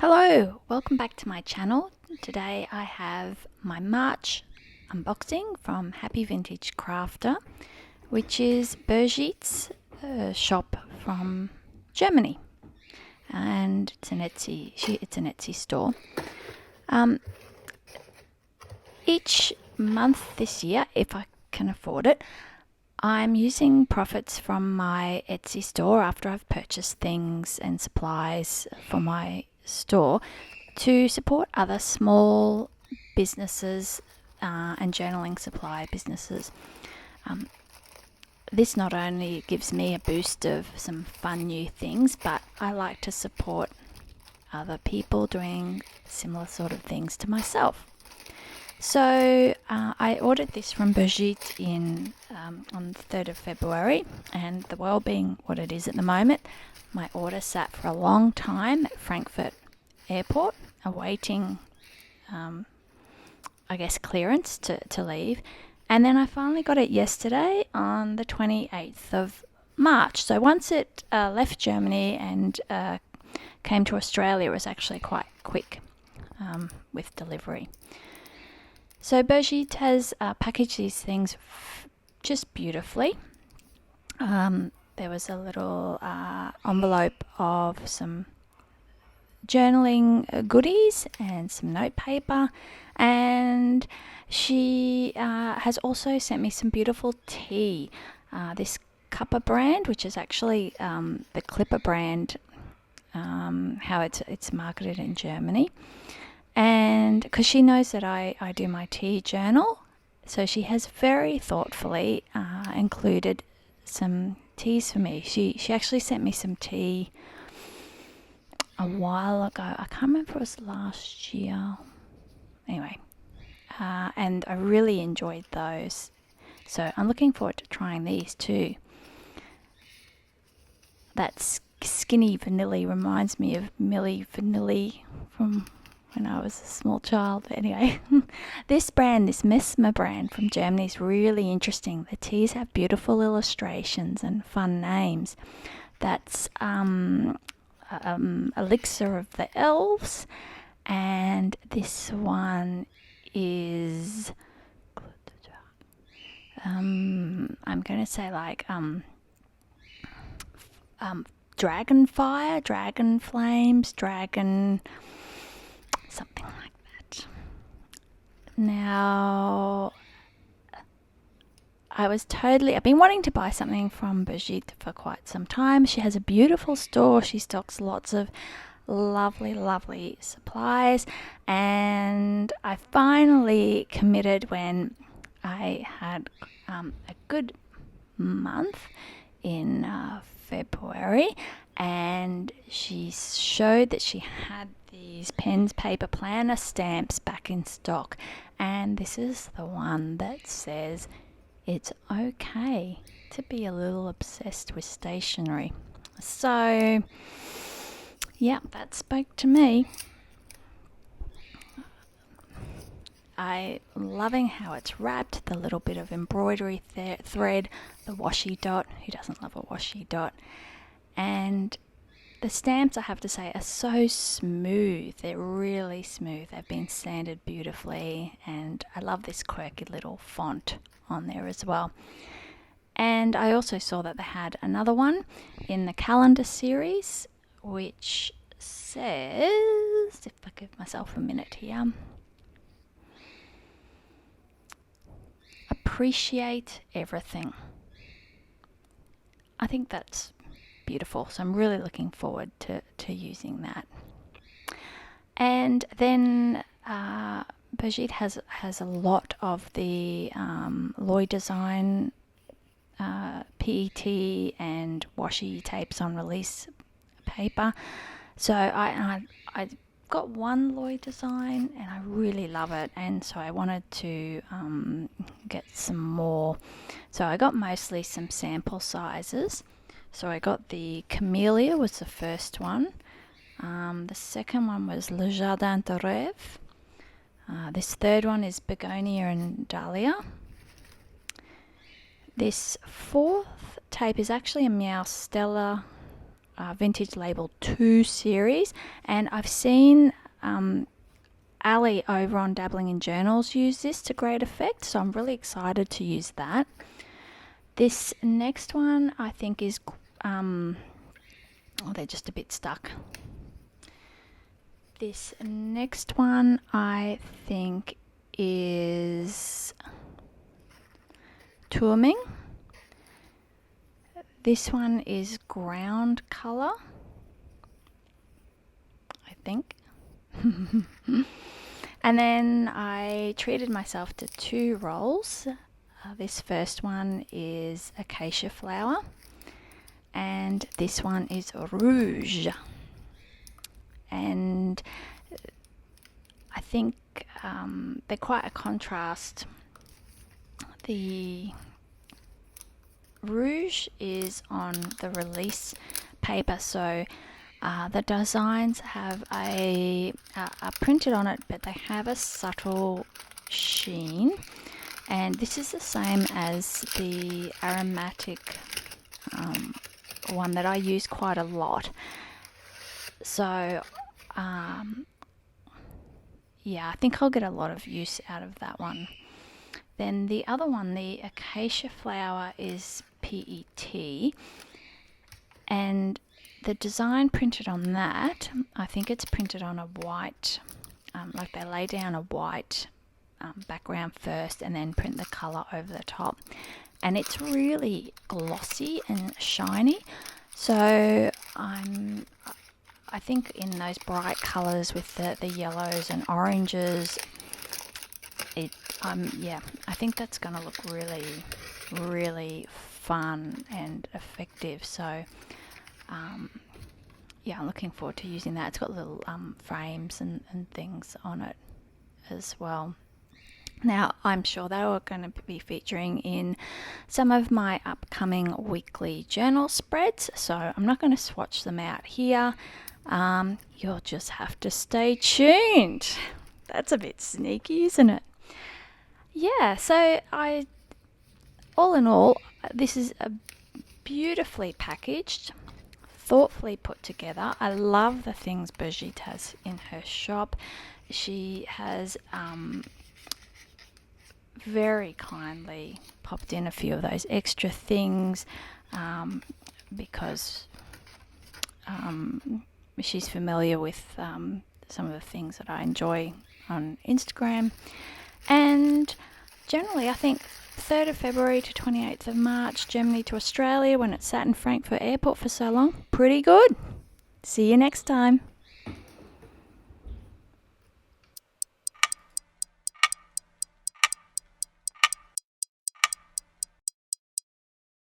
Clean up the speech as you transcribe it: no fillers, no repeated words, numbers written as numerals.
Hello, welcome back to my channel. Today I have my March unboxing from Happy Vintage Crafter, which is Birgit's shop from Germany, and it's an Etsy store. Each month this year, if I can afford it, I'm using profits from my Etsy store after I've purchased things and supplies for my store to support other small businesses and journaling supply businesses. This not only gives me a boost of some fun new things, but I like to support other people doing similar sort of things to myself. So I ordered this from Brigitte on the 3rd of February, and the world being what it is at the moment, my order sat for a long time at Frankfurt Airport, awaiting, clearance to leave. And then I finally got it yesterday on the 28th of March. So once it left Germany and came to Australia, it was actually quite quick with delivery. So Brigitte has packaged these things just beautifully. There was a little envelope of some journaling goodies and some note paper, and she has also sent me some beautiful tea. This Cuppa brand, which is actually the Clipper brand, how it's marketed in Germany. And because she knows that I do my tea journal, so she has very thoughtfully included some teas for me. She actually sent me some tea a while ago. I can't remember if it was last year. Anyway, and I really enjoyed those. So I'm looking forward to trying these too. That skinny vanilla reminds me of Milli Vanilli from when I was a small child. But anyway, this Mesmer brand from Germany is really interesting. The teas have beautiful illustrations and fun names. That's Elixir of the Elves, and this one is I'm going to say like Dragon Fire, Dragon Flames, Dragon something like that. Now, I've been wanting to buy something from Brigitte for quite some time. She has a beautiful store. She stocks lots of lovely supplies, and I finally committed when I had a good month in February, and she showed that she had these Penspapersplanner stamps back in stock, and this is the one that says it's okay to be a little obsessed with stationery. So yeah, that spoke to me. I'm loving how it's wrapped, the little bit of embroidery thread, the washi dot. Who doesn't love a washi dot? And the stamps, I have to say, are so smooth. They're really smooth. They've been sanded beautifully, and I love this quirky little font on there as well. And I also saw that they had another one in the calendar series, which says, if I give myself a minute here, appreciate everything. I think that's beautiful, so I'm really looking forward to using that. And then Brigitte has a lot of the Lloyd Design PET and washi tapes on release paper. So I got one Lloyd Design and I really love it, and so I wanted to get some more. So I got mostly some sample sizes. So I got the Camellia was the first one. The second one was Le Jardin de Rêve. This third one is Begonia and Dahlia. This fourth tape is actually a Miao Stelle Vintage Label 2 series, and I've seen Ali over on Dabbling in Journals use this to great effect, so I'm really excited to use that. This next one I think is, they're just a bit stuck. This next one I think is Tourming. This one is ground colour, I think. And then I treated myself to 2 rolls. This first one is acacia flower, and this one is rouge. And I think they're quite a contrast. The rouge is on the release paper, so the designs have are printed on it, but they have a subtle sheen, and this is the same as the aromatic one that I use quite a lot. So yeah, I think I'll get a lot of use out of that one. Then the other one, the acacia flower, is PET, and the design printed on that, I think it's printed on a white, like they lay down a white background first and then print the colour over the top, and it's really glossy and shiny. So I think in those bright colours with the yellows and oranges, yeah, I think that's going to look really, really fun and effective. So yeah, I'm looking forward to using that. It's got little frames and things on it as well. Now, I'm sure they are going to be featuring in some of my upcoming weekly journal spreads, so I'm not going to swatch them out here. You'll just have to stay tuned. That's a bit sneaky, isn't it? Yeah, so all in all, this is a beautifully packaged, thoughtfully put together. I love the things Brigitte has in her shop. She has very kindly popped in a few of those extra things because she's familiar with some of the things that I enjoy on Instagram. And generally, I think 3rd of February to 28th of March, Germany to Australia, when it sat in Frankfurt Airport for so long, pretty good. See you next time.